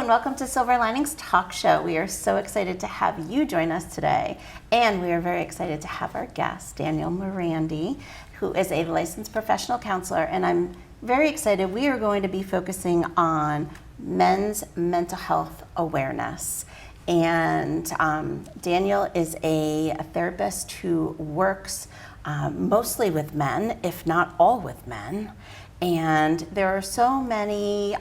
welcome to Silver Linings Talk Show. We are so excited to have you join us today. And we are very excited to have our guest, Danielle Mirandi, who is a licensed professional counselor. And I'm very excited. We are going to be focusing on men's mental health awareness. And Danielle is a therapist who works mostly with men, if not all with men. And there are so many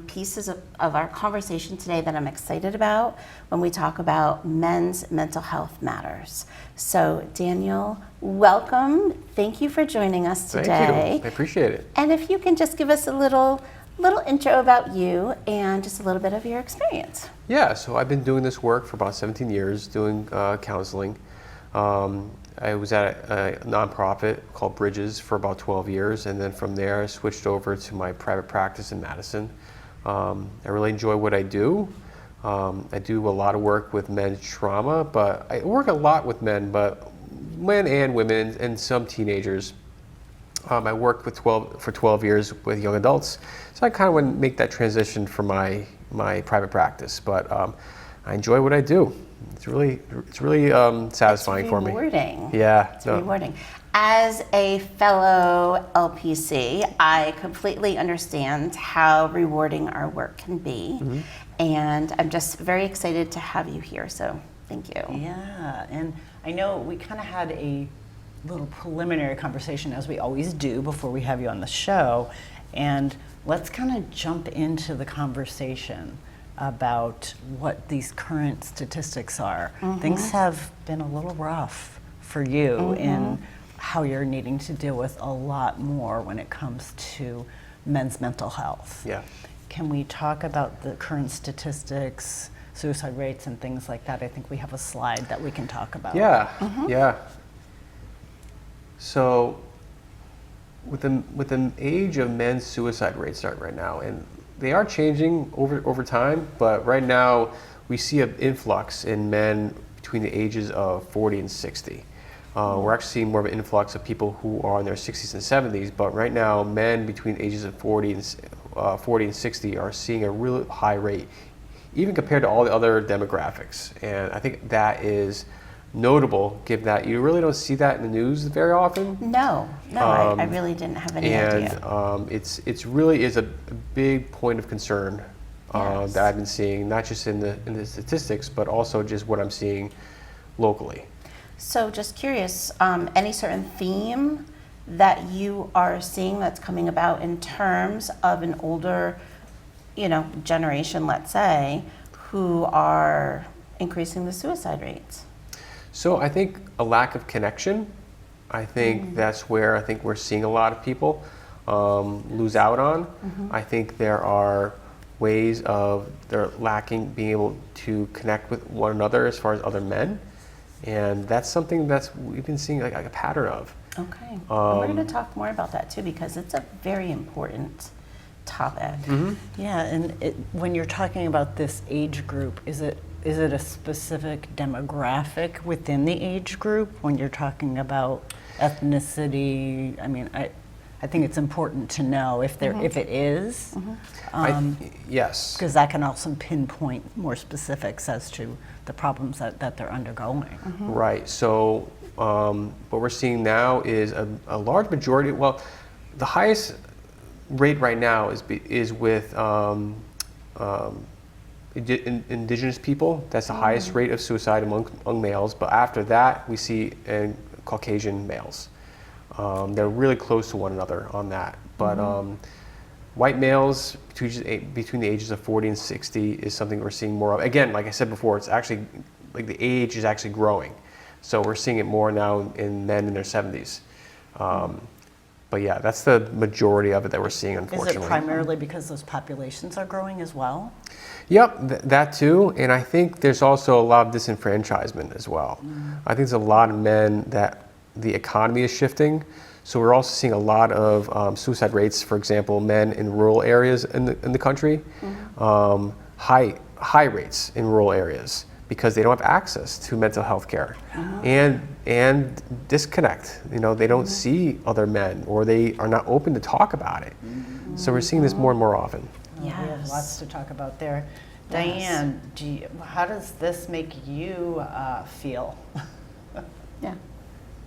pieces of our conversation today that I'm excited about when we talk about men's mental health matters. So Danielle, welcome. Thank you for joining us today. Thank you. I appreciate it. And if you can just give us a little intro about you and just a little bit of your experience. Yeah, so I've been doing this work for about 17 years, doing counseling. I was at a nonprofit called Bridges for about 12 years, and then from there I switched over to my private practice in Madison. I really enjoy what I do. I do a lot of work with men's trauma, but I work a lot with men and women and some teenagers. I worked for 12 years with young adults, so I kind of want to make that transition for my private practice, but I enjoy what I do. It's really satisfying for me. Rewarding. Yeah. It's rewarding. As a fellow LPC, I completely understand how rewarding our work can be. Mm-hmm. And I'm just very excited to have you here, so thank you. Yeah, and I know we kind of had a little preliminary conversation, as we always do before we have you on the show, and let's kind of jump into the conversation about what these current statistics are. Mm-hmm. Things have been a little rough for you mm-hmm. in how you're needing to deal with a lot more when it comes to men's mental health. Yeah. Can we talk about the current statistics, suicide rates and things like that? I think we have a slide that we can talk about. Yeah, mm-hmm. yeah. So with the age of men's suicide rates starting right now, and they are changing over time, but right now we see an influx in men between the ages of 40 and 60. We're actually seeing more of an influx of people who are in their 60s and 70s, but right now men between the ages of 40 and 60 are seeing a really high rate, even compared to all the other demographics. And I think that is notable, given that you really don't see that in the news very often. No, I really didn't have any idea. And it's really is a big point of concern Yes. that I've been seeing, not just in the statistics, but also just what I'm seeing locally. So just curious, any certain theme that you are seeing that's coming about in terms of an older, generation, let's say, who are increasing the suicide rates? So I think a lack of connection. I think that's where I think we're seeing a lot of people lose out on. Mm-hmm. I think there are ways of they're lacking being able to connect with one another as far as other men, and that's something that's we've been seeing like a pattern of. Okay, and we're going to talk more about that too, because it's a very important topic. Mm-hmm. Yeah, and when you're talking about this age group, is it a specific demographic within the age group when you're talking about ethnicity? I mean, I think it's important to know if it is. Mm-hmm. Yes. Because that can also pinpoint more specifics as to the problems that they're undergoing. Mm-hmm. Right. So what we're seeing now is a large majority. Well, the highest rate right now is with indigenous people. That's the highest rate of suicide among males, but after that we see in Caucasian males. They're really close to one another on that, but white males between the ages of 40 and 60 is something we're seeing more of. Again, like I said before, it's actually like the age is actually growing, so we're seeing it more now in men in their 70s. But yeah, that's the majority of it that we're seeing, unfortunately. Is it primarily because those populations are growing as well? Yep, that too. And I think there's also a lot of disenfranchisement as well. I think there's a lot of men that the economy is shifting. So we're also seeing a lot of suicide rates, for example, men in rural areas in the country, high rates in rural areas because they don't have access to mental health care and disconnect. They don't see other men, or they are not open to talk about it. So we're seeing this more and more often. Yes. We have lots to talk about there. Diane, how does this make you feel? Yeah.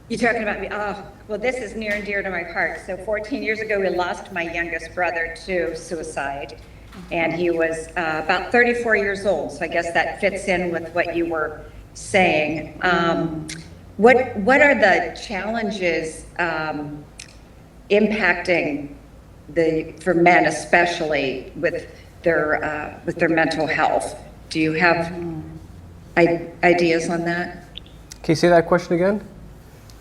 You talking about me? Oh, well, this is near and dear to my heart. So 14 years ago, we lost my youngest brother to suicide, and he was about 34 years old. So I guess that fits in with what you were saying. What are the challenges impacting for men, especially with their mental health? Do you have ideas on that? Can you say that question again?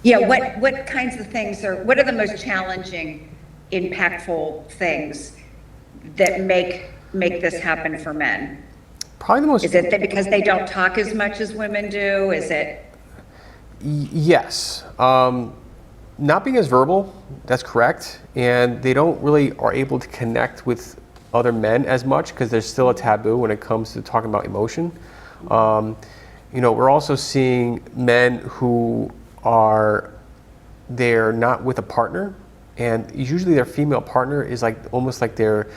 Yeah, what kinds of things what are the most challenging, impactful things that make this happen for men? Probably the most. Is it because they don't talk as much as women do? Is it? Yes. Not being as verbal, that's correct. And they don't really are able to connect with other men as much because there's still a taboo when it comes to talking about emotion. We're also seeing men who they're not with a partner, and usually their female partner is almost like their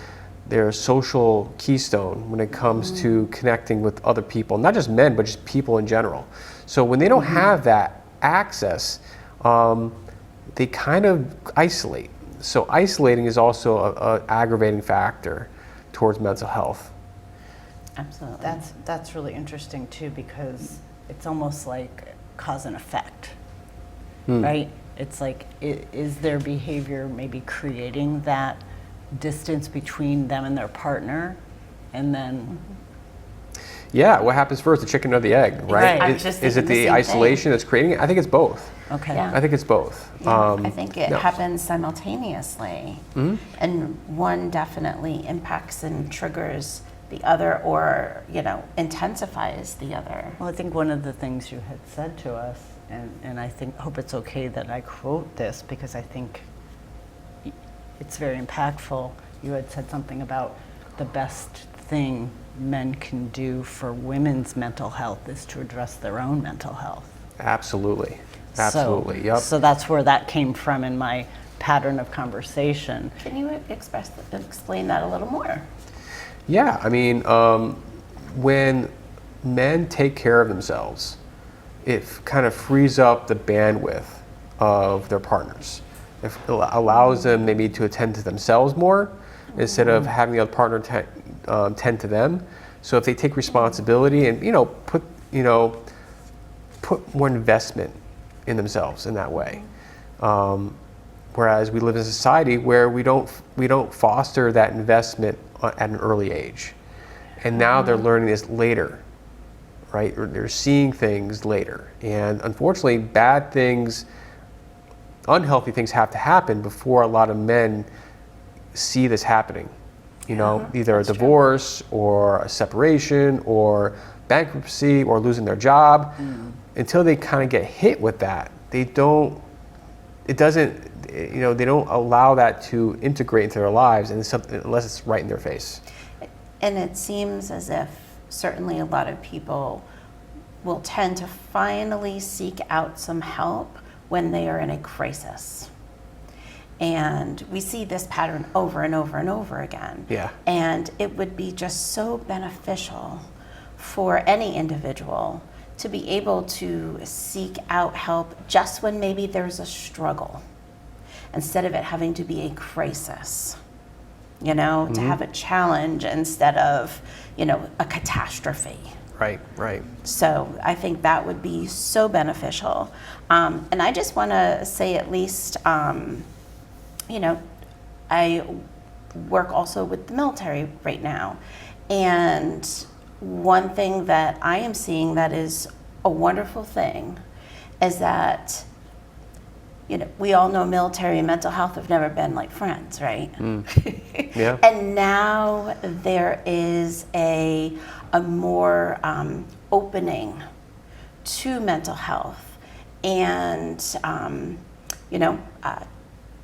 social keystone when it comes to connecting with other people, not just men, but just people in general. So when they don't have that access, they kind of isolate. So isolating is also an aggravating factor towards mental health. Absolutely. That's really interesting too, because it's almost like cause and effect, right? It's like, is their behavior maybe creating that distance between them and their partner, and then Yeah, what happens first, the chicken or the egg, right? Right. I was just Is it thinking the the same isolation that's creating it? I think it's both. okay. Yeah. I think it's both. I think it no. happens simultaneously, and one definitely impacts and triggers the other, or intensifies the other. Well, I think one of the things you had said to us, and I hope it's okay that I quote this because I think it's very impactful. You had said something about the best thing men can do for women's mental health is to address their own mental health. Absolutely. Absolutely. Yep. So that's where that came from in my pattern of conversation. Can you explain that a little more? Yeah, I mean, when men take care of themselves, it kind of frees up the bandwidth of their partners. It allows them maybe to attend to themselves more instead of having the other partner tend to them. So if they take responsibility and put more investment in themselves in that way. Whereas we live in a society where we don't foster that investment at an early age, and now they're learning this later, right? Or they're seeing things later, and unfortunately, bad things, unhealthy things have to happen before a lot of men see this happening. Either a divorce or a separation or bankruptcy or losing their job. Until they kind of get hit with that, they don't allow that to integrate into their lives unless it's right in their face. And it seems as if certainly a lot of people will tend to finally seek out some help when they are in a crisis. And we see this pattern over and over and over again. Yeah. And it would be just so beneficial for any individual to be able to seek out help just when maybe there's a struggle, instead of it having to be a crisis, to have a challenge instead of, a catastrophe. Right. So I think that would be so beneficial. And I just want to say, at least, I work also with the military right now. And one thing that I am seeing that is a wonderful thing is that, we all know military and mental health have never been like friends, right? Yeah. And now there is a more opening to mental health, and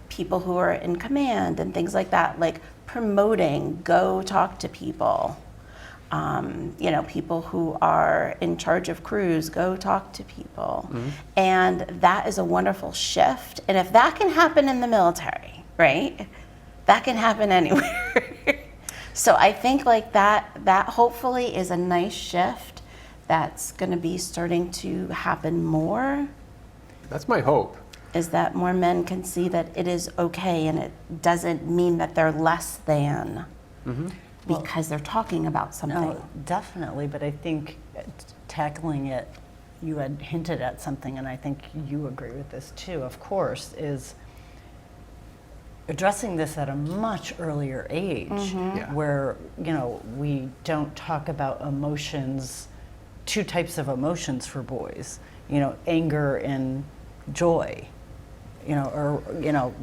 people who are in command and things like that, like promoting, go talk to people. People who are in charge of crews, go talk to people. And that is a wonderful shift. And if that can happen in the military, right, that can happen anywhere. So I think like that hopefully is a nice shift that's going to be starting to happen more, That's my hope. is that more men can see that it is okay and it doesn't mean that they're less than because they're talking about something. No, definitely, but I think tackling it, you had hinted at something, and I think you agree with this too, of course, is addressing this at a much earlier age, Yeah. where, you know, we don't talk about emotions, two types of emotions for boys, you know, anger and joy, you know, or, you know,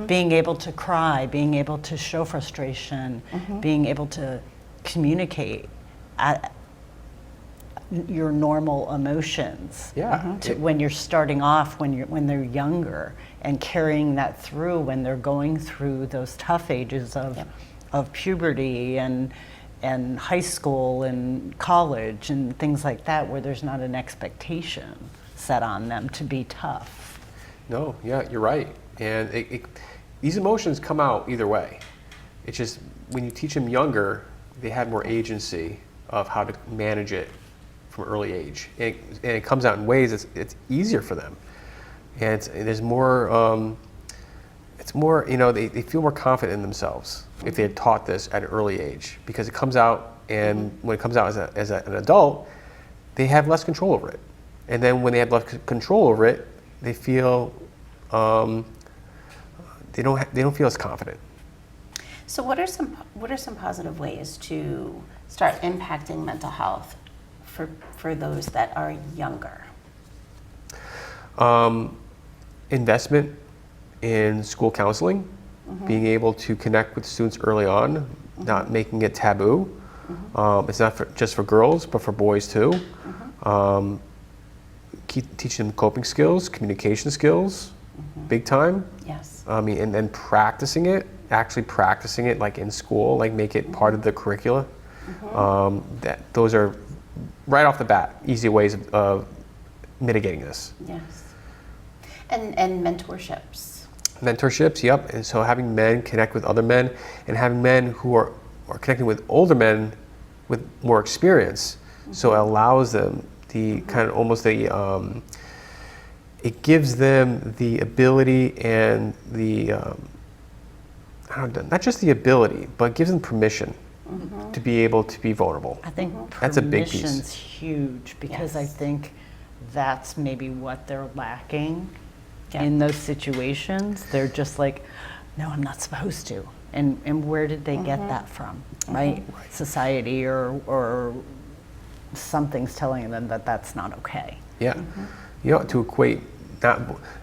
being able to cry, being able to show frustration, being able to communicate at your normal emotions. Yeah. When you're starting off, when they're younger, and carrying that through when they're going through those tough ages of puberty and high school and college and things like that, where there's not an expectation set on them to be tough. No, yeah, you're right. And these emotions come out either way. It's just when you teach them younger, they have more agency of how to manage it from early age. And it comes out in ways it's easier for them. And there's more, it's more, you know, they feel more confident in themselves if they had taught this at an early age, because it comes out, and when it comes out as an adult, they have less control over it. And then when they have less control over it, they feel, they don't feel as confident. So what are some positive ways to start impacting mental health for those that are younger? Investment in school counseling, being able to connect with students early on, not making it taboo. It's not just for girls, but for boys too. Keep teaching them coping skills, communication skills, big time. Yes. I mean, and then actually practicing it like in school, like make it part of the curricula. Those are right off the bat easy ways of mitigating this. Yes. And mentorships. Mentorships, yep. And so having men connect with other men, and having men who are connecting with older men with more experience. So it allows them the kind of almost the, it gives them the ability and the, not just the ability, but gives them permission to be able to be vulnerable. I think That's a big piece. permission's huge, because I Yes. think that's maybe what they're lacking Yeah. in those situations. They're just like, no, I'm not supposed to. And where did they get that from, right? Society or something's telling them that that's not okay. Yeah. You know, to equate,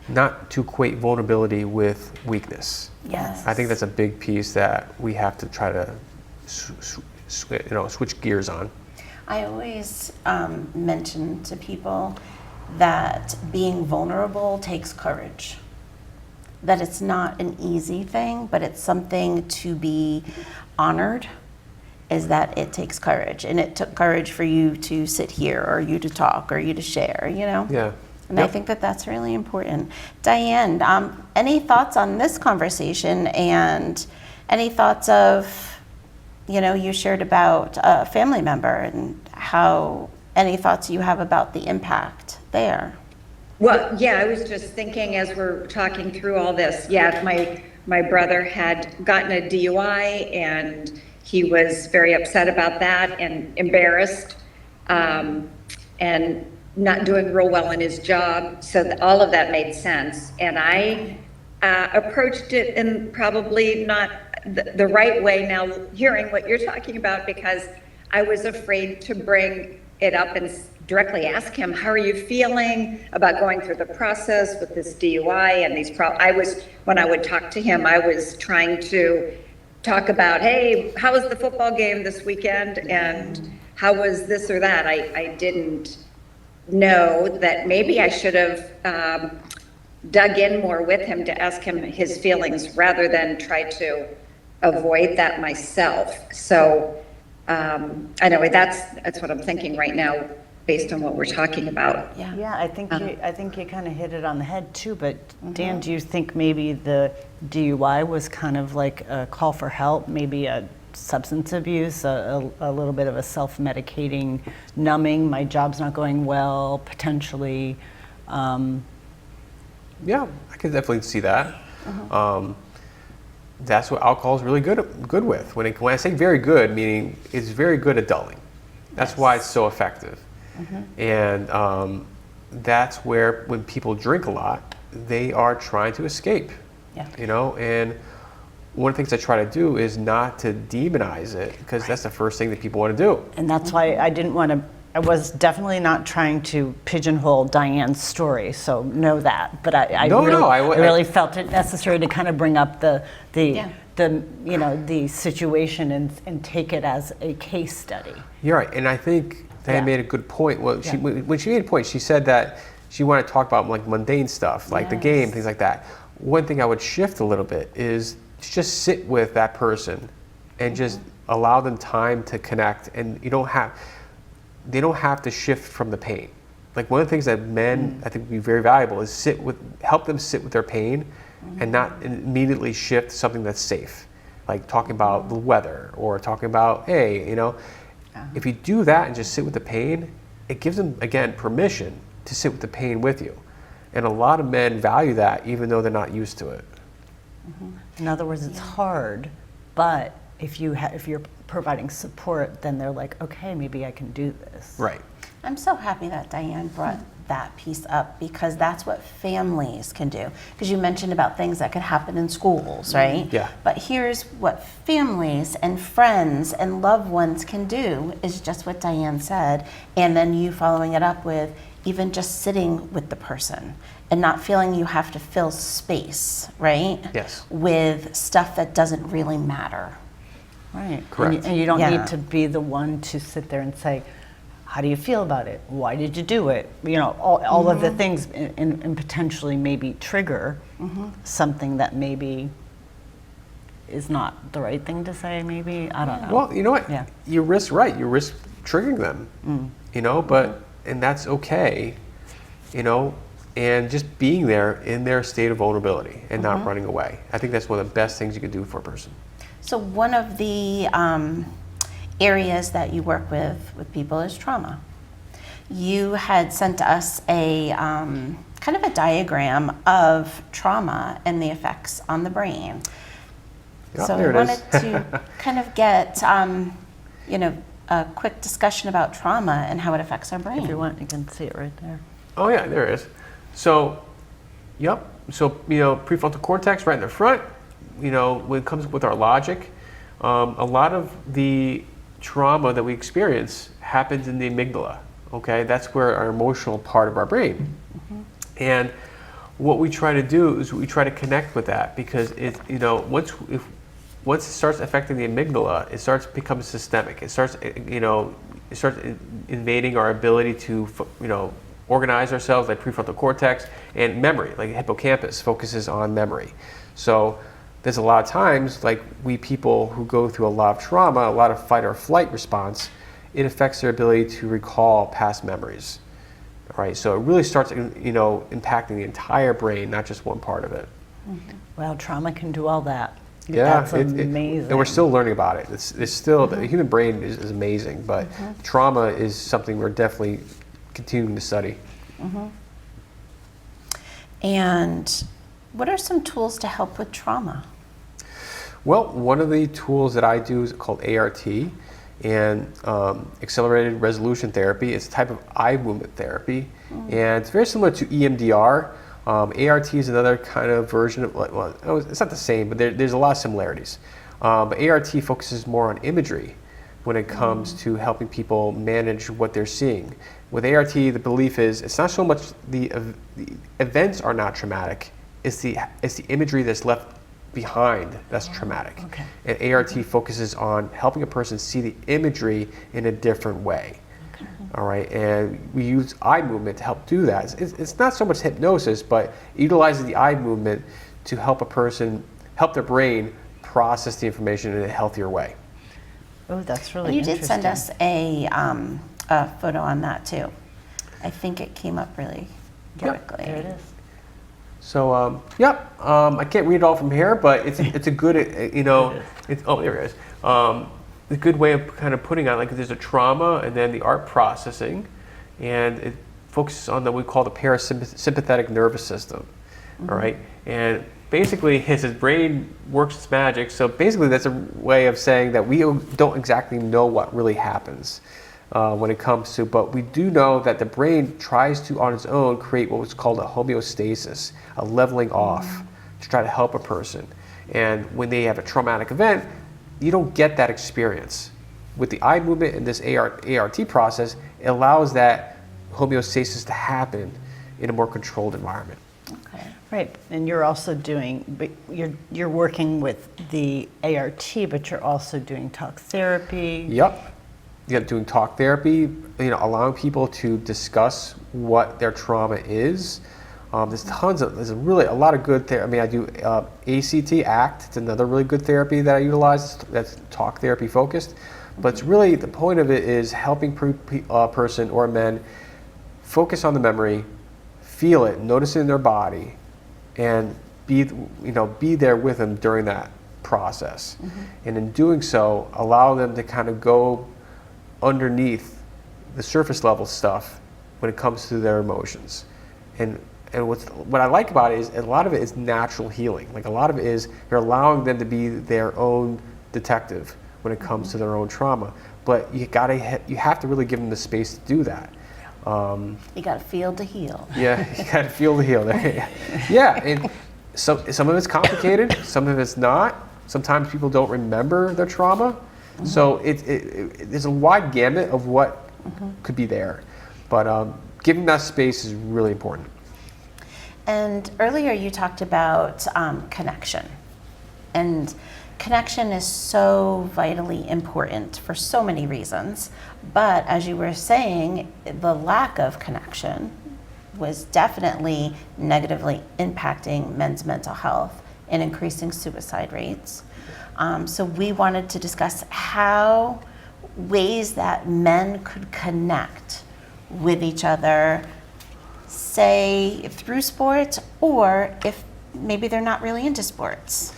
not to equate vulnerability with weakness. Yes. I think that's a big piece that we have to try to switch gears on. I always mention to people that being vulnerable takes courage. That it's not an easy thing, but it's something to be honored, is that it takes courage. And it took courage for you to sit here, or you to talk, or you to share, you know? Yeah. And I think that that's really important. Diane, any thoughts on this conversation, and any thoughts of, you know, you shared about a family member, and how, any thoughts you have about the impact there? Well, yeah, I was just thinking as we're talking through all this, yeah, my brother had gotten a DUI, and he was very upset about that and embarrassed, and not doing real well in his job. So all of that made sense. And I approached it in probably not the right way now, hearing what you're talking about, because I was afraid to bring it up and directly ask him, how are you feeling about going through the process with this DUI and these when I would talk to him, I was trying to talk about, hey, how was the football game this weekend, and how was this or that. I didn't know that maybe I should have dug in more with him to ask him his feelings, rather than try to avoid that myself. So anyway, that's what I'm thinking right now, based on what we're talking about. Yeah, I think you kind of hit it on the head too. But Dan, do you think maybe the DUI was kind of like a call for help, maybe a substance abuse, a little bit of a self-medicating, numbing, my job's not going well, potentially. Yeah, I can definitely see that. That's what alcohol is really good with. When I say very good, meaning it's very good at dulling. That's why it's so effective. And that's where when people drink a lot, they are trying to escape. Yeah. You know, and one of the things I try to do is not to demonize it, because that's the first thing that people want to do. And that's why I was definitely not trying to pigeonhole Diane's story, so know that. But I really felt it necessary to kind of bring up the situation and take it as a case study. You're right, and I think Diane made a good point. Well, when she made a point, she said that she wanted to talk about like mundane stuff, like the game, things like that. One thing I would shift a little bit is to just sit with that person and just allow them time to connect, and they don't have to shift from the pain. Like one of the things that men I think would be very valuable is help them sit with their pain and not immediately shift to something that's safe, like talking about the weather or talking about, hey, if you do that and just sit with the pain, it gives them, again, permission to sit with the pain with you. And a lot of men value that even though they're not used to it. In other words, it's hard, but if you're providing support, then they're like, okay, maybe I can do this. Right. I'm so happy that Diane brought that piece up, because that's what families can do. Because you mentioned about things that could happen in schools, right? Yeah. But here's what families and friends and loved ones can do, is just what Diane said, and then you following it up with even just sitting with the person and not feeling you have to fill space, right? Yes. With stuff that doesn't really matter. Right. Correct. And you don't need to be the one to sit there and say, how do you feel about it? Why did you do it? All of the things, and potentially maybe trigger something that maybe is not the right thing to say, maybe. I don't know. Well, you know what? Yeah. You risk triggering them, and that's okay, and just being there in their state of vulnerability and not running away. I think that's one of the best things you can do for a person. So one of the areas that you work with people is trauma. You had sent us a kind of a diagram of trauma and the effects on the brain. Yep, So there I it is. wanted to kind of get a quick discussion about trauma and how it affects our brain. If you want, you can see it right there. Oh yeah, there it is. So, prefrontal cortex right in the front. When it comes with our logic, a lot of the trauma that we experience happens in the amygdala. Okay, that's where our emotional part of our brain. And what we try to do is we try to connect with that, because once it starts affecting the amygdala, it starts becoming systemic. It starts invading our ability to organize ourselves, like prefrontal cortex, and memory, like hippocampus focuses on memory. So there's a lot of times, like we people who go through a lot of trauma, a lot of fight or flight response, it affects their ability to recall past memories. All right, so it really starts, impacting the entire brain, not just one part of it. Well, trauma can do all that. Yeah, That's amazing. and we're still learning about it. It's still, the human brain is amazing, but trauma is something we're definitely continuing to study. And what are some tools to help with trauma? Well, one of the tools that I do is called ART, and accelerated resolution therapy. It's a type of eye movement therapy, and it's very similar to EMDR. ART is another kind of version of, it's not the same, but there's a lot of similarities. But ART focuses more on imagery when it comes to helping people manage what they're seeing. With ART, the belief is it's not so much the events are not traumatic, it's the imagery that's left behind that's traumatic. Okay. And ART focuses on helping a person see the imagery in a different way. Okay. All right, and we use eye movement to help do that. It's not so much hypnosis, but utilizing the eye movement to help their brain process the information in a healthier way. Oh, that's really And you interesting. did send us a photo on that too. I think it came up really quickly. There it is. So, I can't read it all from here, but it's a good, there it is. A good way of kind of putting on, like there's a trauma and then the art processing, and it focuses on what we call the parasympathetic nervous system, all right? And basically his brain works its magic, so basically that's a way of saying that we don't exactly know what really happens when it comes to, but we do know that the brain tries to, on its own, create what was called a homeostasis, a leveling off, to try to help a person. And when they have a traumatic event, you don't get that experience. With the eye movement and this ART process, it allows that homeostasis to happen in a more controlled environment. Okay. Right, and you're also doing, you're working with the ART, but you're also doing talk therapy. Yep. Yeah, doing talk therapy, allowing people to discuss what their trauma is. There's really a lot of good therapy. I mean, I do ACT, it's another really good therapy that I utilize. That's talk therapy focused. But it's really, the point of it is helping a person or men focus on the memory, feel it, notice it in their body, and be there with them during that process. And in doing so, allow them to kind of go underneath the surface level stuff when it comes to their emotions. And what I like about it is a lot of it is natural healing. Like a lot of it is you're allowing them to be their own detective when it comes to their own trauma. But you have to really give them the space to do that. You got to feel to heal. Yeah, you got to feel the heal. Yeah, and some of it's complicated, some of it's not. Sometimes people don't remember their trauma. So there's a wide gamut of what could be there. But giving that space is really important. And earlier you talked about connection. And connection is so vitally important for so many reasons. But as you were saying, the lack of connection was definitely negatively impacting men's mental health and increasing suicide rates. So we wanted to discuss how ways that men could connect with each other, say through sports, or if maybe they're not really into sports.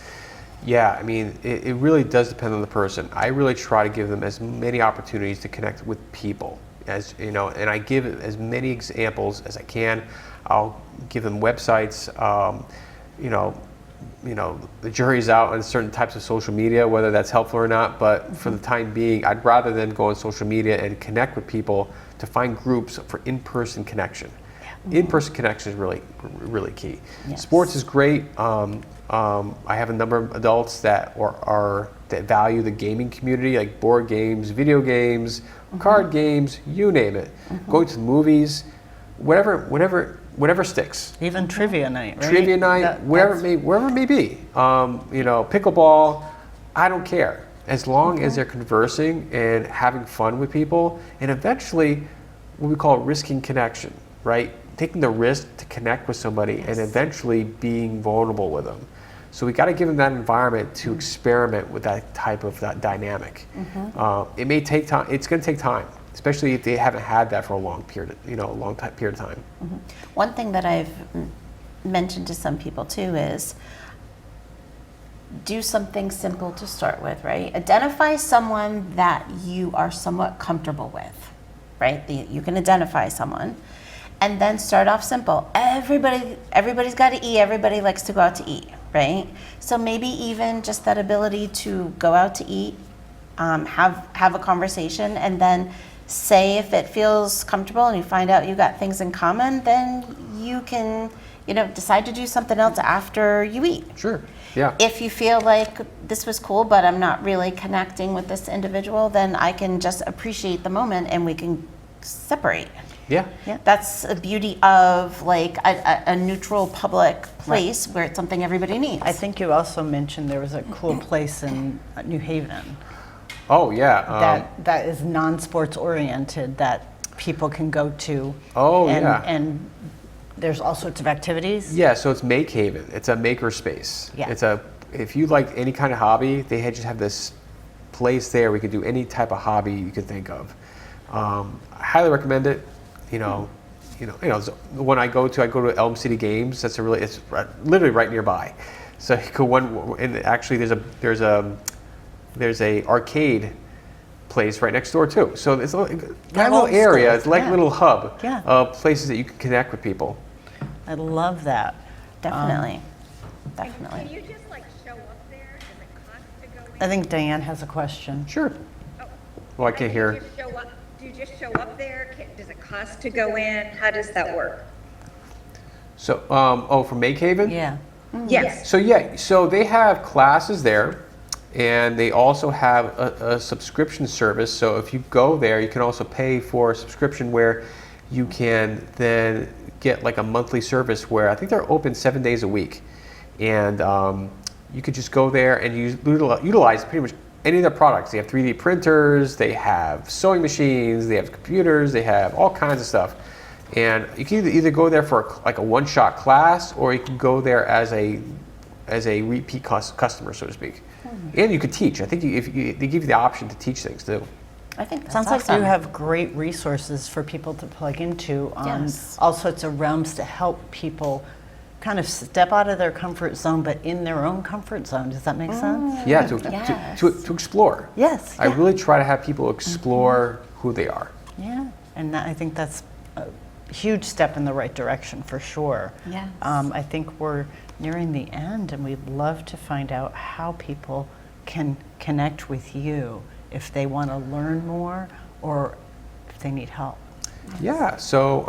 Yeah, I mean, it really does depend on the person. I really try to give them as many opportunities to connect with people, as and I give as many examples as I can. I'll give them websites. The jury's out on certain types of social media, whether that's helpful or not, but for the time being, I'd rather them go on social media and connect with people to find groups for in-person connection. In-person connection is really, really key. Yes. Sports is great. I have a number of adults that that value the gaming community, like board games, video games, card games, you name it. Going to the movies, whatever sticks. Even trivia night, right? Trivia night, wherever it may be. Pickleball, I don't care. As long as they're conversing and having fun with people, and eventually what we call risking connection, right? Taking the risk to connect with somebody and eventually being vulnerable with them. So we got to give them that environment to experiment with that type of that dynamic. It may take time. It's going to take time, especially if they haven't had that for a long period, period of time. One thing that I've mentioned to some people too is do something simple to start with, right? Identify someone that you are somewhat comfortable with, right? You can identify someone. And then start off simple. Everybody's got to eat. Everybody likes to go out to eat, right? So maybe even just that ability to go out to eat, have a conversation, and then say if it feels comfortable and you find out you got things in common, then you can, decide to do something else after you eat. Sure. Yeah. If you feel like this was cool, but I'm not really connecting with this individual, then I can just appreciate the moment and we can separate. Yeah. That's the beauty of like a neutral public place where it's something everybody needs. I think you also mentioned there was a cool place in New Haven. Oh yeah. That is non-sports oriented that people can go to. Oh, and, yeah. And there's all sorts of activities. Yeah, so it's Make Haven. It's a maker space. Yeah. If you like any kind of hobby, they just have this place there where you can do any type of hobby you could think of. I highly recommend it. so the one I go to Elm City Games. It's literally right nearby. So you go and actually there's a arcade place right next door too. So it's that little area. It's like a little hub of places that you can connect with people. I love that. Definitely. Can Definitely. you just like show up there? Does it cost to go in? I think Diane has a question. Sure. Well, I can't hear. Do you just show up there? Does it cost to go in? How does that work? So, from Makehaven? Yeah. Yes. So they have classes there, and they also have a subscription service. So if you go there, you can also pay for a subscription where you can then get like a monthly service where I think they're open 7 days a week. And you could just go there and utilize pretty much any of their products. They have 3D printers, they have sewing machines, they have computers, they have all kinds of stuff. And you can either go there for like a one-shot class, or you can go there as a repeat customer, so to speak. And you could teach. I think they give you the option to teach things too. I think that's Sounds awesome. like you have great resources for people to plug into on all sorts of realms to help people kind of step out of their comfort zone, but in their own comfort zone. Does that make sense? Yeah, Yes. to explore. Yes. I really try to have people explore who they are. Yeah, and I think that's a huge step in the right direction for sure. Yes. I think we're nearing the end, and we'd love to find out how people can connect with you if they want to learn more or if they need help. Yeah, so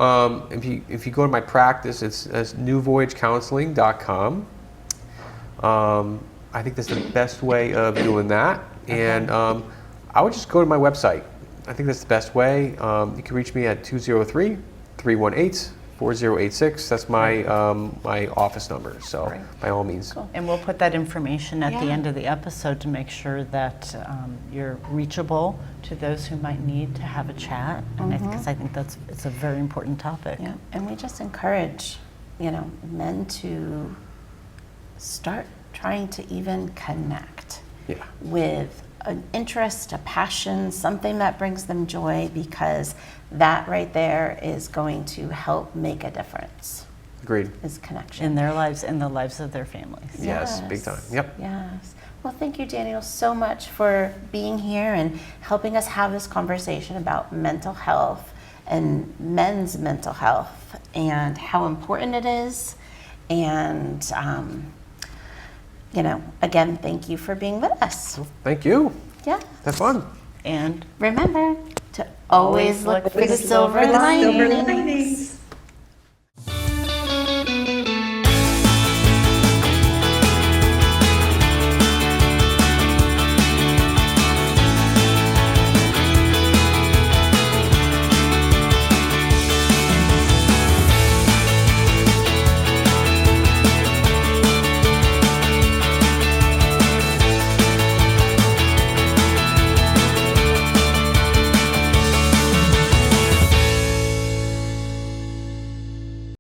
if you go to my practice, it's newvoyagecounseling.com. I think that's the best way of doing that. And I would just go to my website. I think that's the best way. You can reach me at 203-318-4086. That's my my office number, so by all means. Cool. And we'll put that information at the Yeah. end of the episode to make sure that you're reachable to those who might need to have a chat. And because I think it's a very important topic. Yeah, and we just encourage, men to start trying to even connect with an interest, a passion, something that brings them joy, because that right there is going to help make a difference. Agreed. Is connection. In their lives and the lives of their families. Yes, big time. Yep. Yes. Well, thank you, Daniel, so much for being here and helping us have this conversation about mental health and men's mental health and how important it is. And, again, thank you for being with us. Thank you. Yeah. Have fun. And Remember to always look for the silver linings.